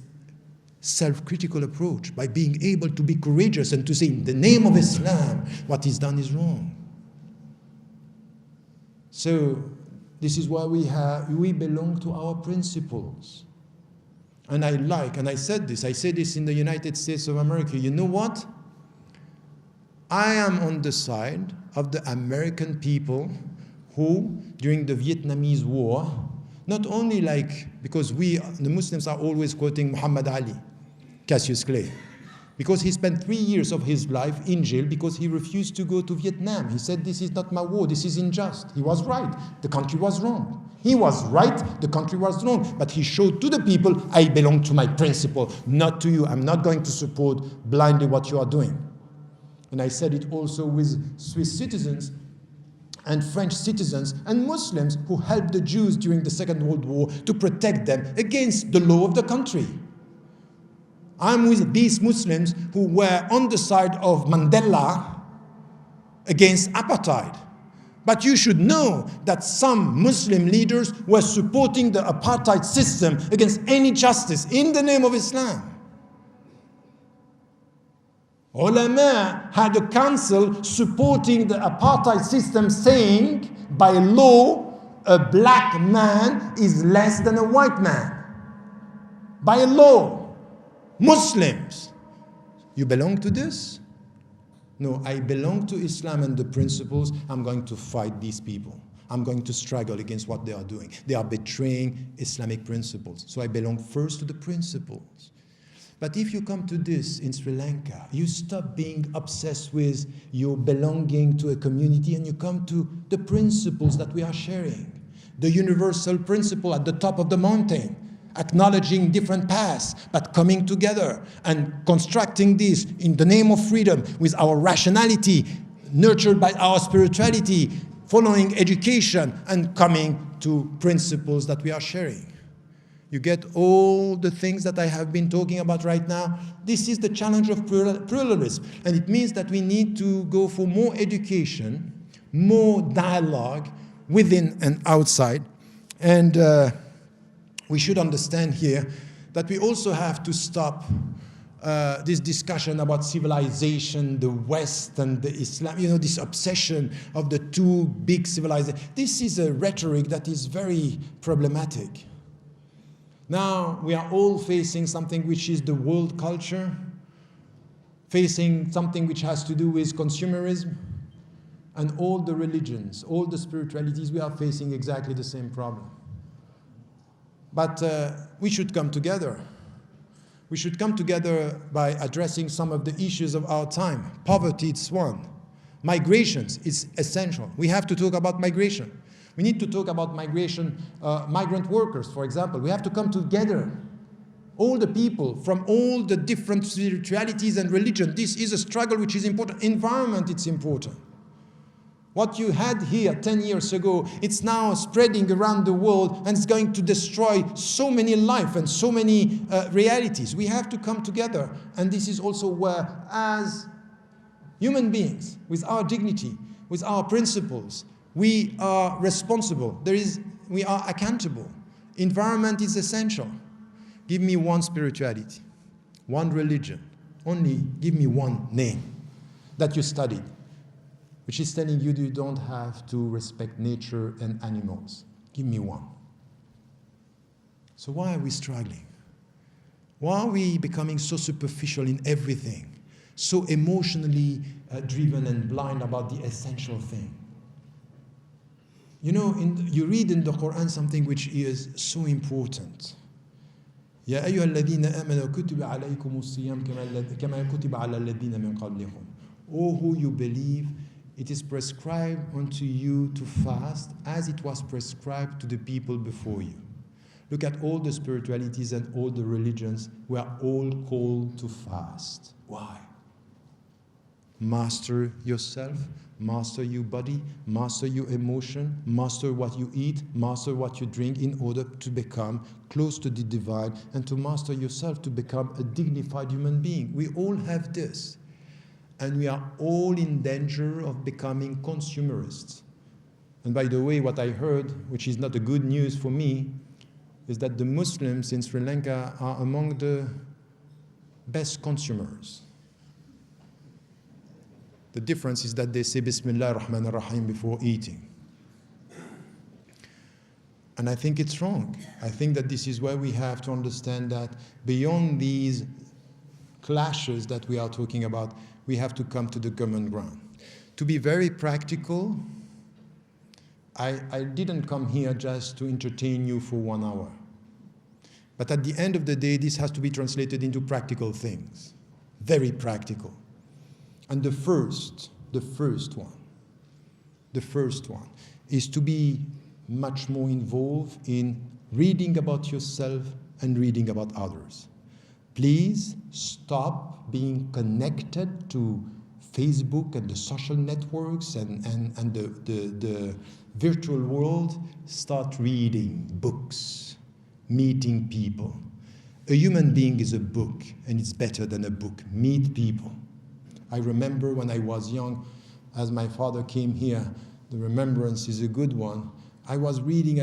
Speaker 1: self-critical approach by being able to be courageous and to say, in the name of Islam, what is done is wrong. So this is why we belong to our principles. And I said this in the United States of America, you know what? I am on the side of the American people who, during the Vietnamese War, not only because the Muslims are always quoting Muhammad Ali, Cassius Clay, because he spent 3 years of his life in jail because he refused to go to Vietnam. He said, this is not my war, this is unjust. He was right, the country was wrong. He was right, the country was wrong. But he showed to the people, I belong to my principle, not to you. I'm not going to support blindly what you are doing. And I said it also with Swiss citizens and French citizens and Muslims who helped the Jews during the Second World War to protect them against the law of the country. I'm with these Muslims who were on the side of Mandela against apartheid. But you should know that some Muslim leaders were supporting the apartheid system against any justice in the name of Islam. Ulama had a council supporting the apartheid system, saying, by law, a black man is less than a white man. By law. Muslims, you belong to this? No, I belong to Islam and the principles. I'm going to fight these people. I'm going to struggle against what they are doing. They are betraying Islamic principles. So I belong first to the principles. But if you come to this in Sri Lanka, you stop being obsessed with your belonging to a community and you come to the principles that we are sharing. The universal principle at the top of the mountain. acknowledging different paths, but coming together and constructing this in the name of freedom with our rationality, nurtured by our spirituality, following education, and coming to principles that we are sharing. You get all the things that I have been talking about right now. This is the challenge of pluralism. And it means that we need to go for more education, more dialogue within and outside. And we should understand here that we also have to stop this discussion about civilization, the West and the Islam, this obsession of the two big civilizations. This is a rhetoric that is very problematic. Now we are all facing something which is the world culture, facing something which has to do with consumerism, and all the religions, all the spiritualities, we are facing exactly the same problem. But we should come together. We should come together by addressing some of the issues of our time. Poverty, it's one. Migrations is essential. We have to talk about migration. We need to talk about migration, migrant workers, for example. We have to come together, all the people from all the different spiritualities and religions. This is a struggle which is important. Environment, it's important. What you had here 10 years ago, it's now spreading around the world, and it's going to destroy so many lives and so many realities. We have to come together, and this is also where, as human beings, with our dignity, with our principles, we are responsible. We are accountable. Environment is essential. Give me one spirituality, one religion. Only give me one name that you studied, which is telling you don't have to respect nature and animals. Give me one. So why are we struggling? Why are we becoming so superficial in everything, so emotionally driven and blind about the essential thing? You read in the Quran something which is so important. يا أيها الذين آمنوا كتب عليكم الصيام كما كتب على الذين من قبلكم. O who you believe, it is prescribed unto you to fast as it was prescribed to the people before you. Look at all the spiritualities and all the religions. We are all called to fast. Why? Master yourself, master your body, master your emotion, master what you eat, master what you drink in order to become close to the divine and to master yourself to become a dignified human being. We all have this. And we are all in danger of becoming consumerists. And by the way, what I heard, which is not a good news for me, is that the Muslims in Sri Lanka are among the best consumers. The difference is that they say Bismillah ar-Rahman ar-Rahim before eating. And I think it's wrong. I think that this is why we have to understand that beyond these clashes that we are talking about, we have to come to the common ground. To be very practical, I didn't come here just to entertain you for 1 hour. But at the end of the day, this has to be translated into practical things. Very practical. And the first one is to be much more involved in reading about yourself and reading about others. Please stop being connected to Facebook and the social networks and the virtual world. Start reading books, meeting people. A human being is a book, and it's better than a book. Meet people. I remember when I was young, as my father came here, the remembrance is a good one. I was reading,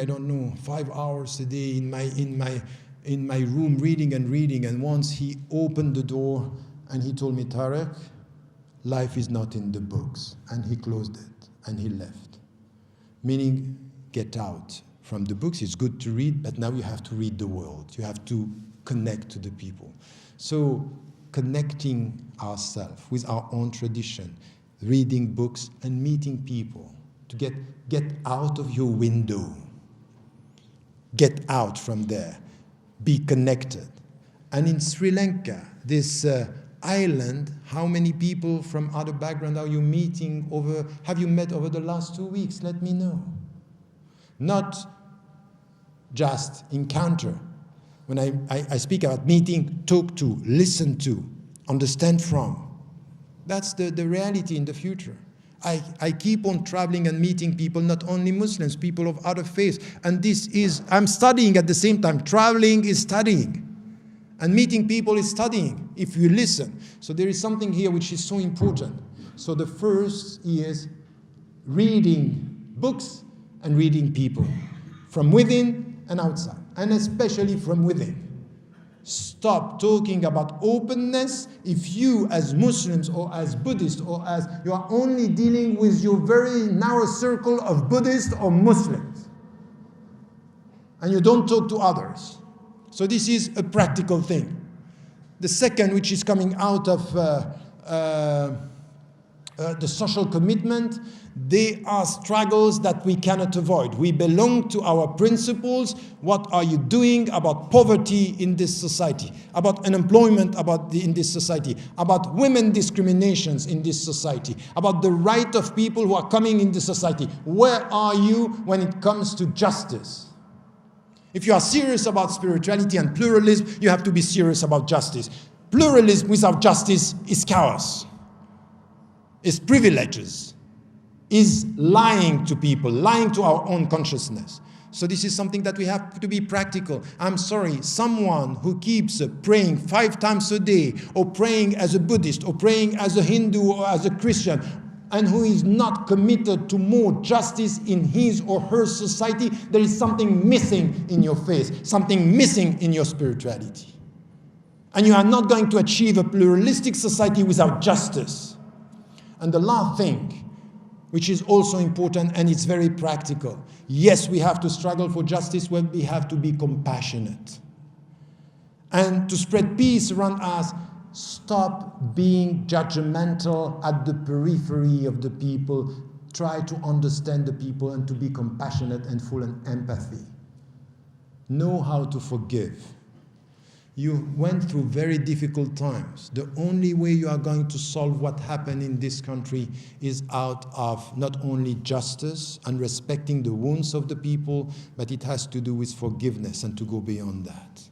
Speaker 1: 5 hours a day in my room, reading, and once he opened the door and he told me, Tarek, life is not in the books. And he closed it and he left. Meaning, get out from the books. It's good to read, but now you have to read the world. You have to connect to the people. So, connecting ourselves with our own tradition, reading books and meeting people, to get out of your window. Get out from there. Be connected. And in Sri Lanka, this island, how many people from other background have you met over the last 2 weeks? Let me know. Not just encounter, When I speak about meeting, talk to, listen to, understand from. That's the reality in the future. I keep on traveling and meeting people, not only Muslims, people of other faiths. And this is, I'm studying at the same time. Traveling is studying. And meeting people is studying, if you listen. So there is something here which is so important. So the first is reading books and reading people. From within and outside. And especially from within. Stop talking about openness if you as Muslims or as Buddhists or as you are only dealing with your very narrow circle of Buddhists or Muslims and you don't talk to others. So this is a practical thing. The second, which is coming out of the social commitment, they are struggles that we cannot avoid. We belong to our principles. What are you doing about poverty in this society? About unemployment in this society? About women discriminations in this society? About the right of people who are coming in this society? Where are you when it comes to justice? If you are serious about spirituality and pluralism, you have to be serious about justice. Pluralism without justice is chaos. Is privileges, is lying to people, lying to our own consciousness. So this is something that we have to be practical. I'm sorry, someone who keeps praying 5 times a day, or praying as a Buddhist, or praying as a Hindu or as a Christian, and who is not committed to more justice in his or her society, there is something missing in your faith, something missing in your spirituality. And you are not going to achieve a pluralistic society without justice. And the last thing, which is also important and it's very practical. Yes, we have to struggle for justice when we have to be compassionate. And to spread peace around us, stop being judgmental at the periphery of the people. Try to understand the people and to be compassionate and full of empathy. Know how to forgive. You went through very difficult times. The only way you are going to solve what happened in this country is out of not only justice and respecting the wounds of the people, but it has to do with forgiveness and to go beyond that.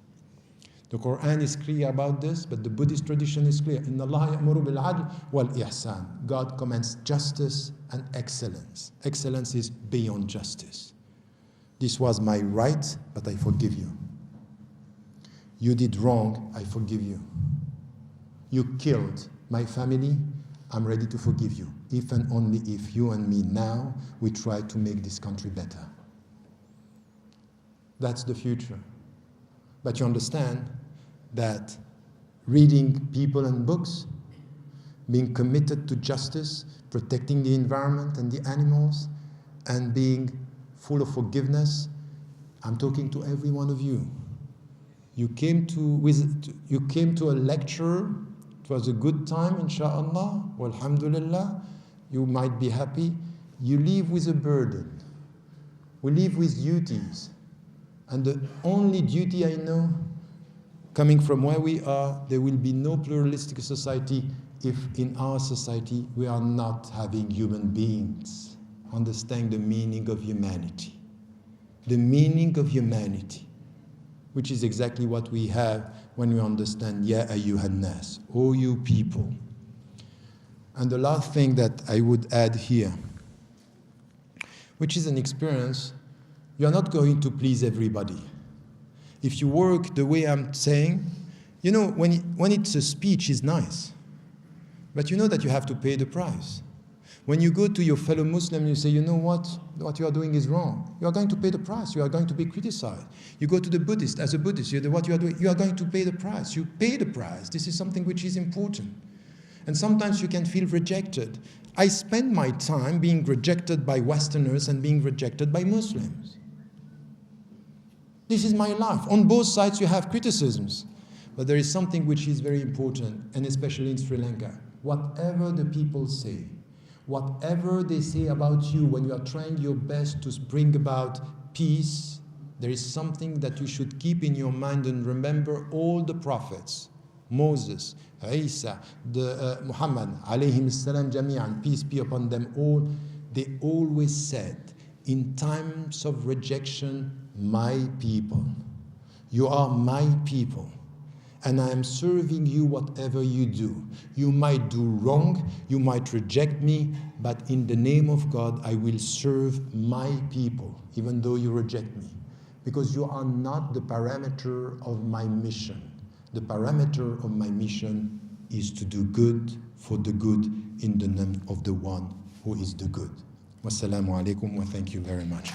Speaker 1: The Quran is clear about this, but the Buddhist tradition is clear. Inna Allah ya'muru bil 'adl wal ihsan. God commands justice and excellence. Excellence is beyond justice. This was my right, but I forgive you. You did wrong, I forgive you. You killed my family, I'm ready to forgive you. If and only if you and me now, we try to make this country better. That's the future. But you understand that reading people and books, being committed to justice, protecting the environment and the animals, and being full of forgiveness, I'm talking to every one of you. You came to a lecture. It was a good time, inshallah. Alhamdulillah. You might be happy. You leave with a burden. We live with duties. And the only duty I know, coming from where we are, there will be no pluralistic society if in our society we are not having human beings. Understand the meaning of humanity. The meaning of humanity. Which is exactly what we have when we understand, Ya ayyuhan nas, O you people. And the last thing that I would add here, which is an experience, you are not going to please everybody. If you work the way I'm saying, you know, when it's a speech, it's nice. But you know that you have to pay the price. When you go to your fellow Muslim, you say, you know what you are doing is wrong. You are going to pay the price. You are going to be criticized. You go to the Buddhist, as a Buddhist, what you are doing, you are going to pay the price. You pay the price. This is something which is important. And sometimes you can feel rejected. I spend my time being rejected by Westerners and being rejected by Muslims. This is my life. On both sides you have criticisms. But there is something which is very important, and especially in Sri Lanka. Whatever the people say, whatever they say about you when you are trying your best to bring about peace, there is something that you should keep in your mind and remember all the prophets, Moses, Isa, Muhammad, alayhim salam jami'an, peace be upon them all, they always said, in times of rejection, my people. You are my people, and I am serving you whatever you do. You might do wrong, you might reject me, but in the name of God, I will serve my people, even though you reject me, because you are not the parameter of my mission. The parameter of my mission is to do good for the good in the name of the one who is the good. Wassalamu alaikum wa thank you very much.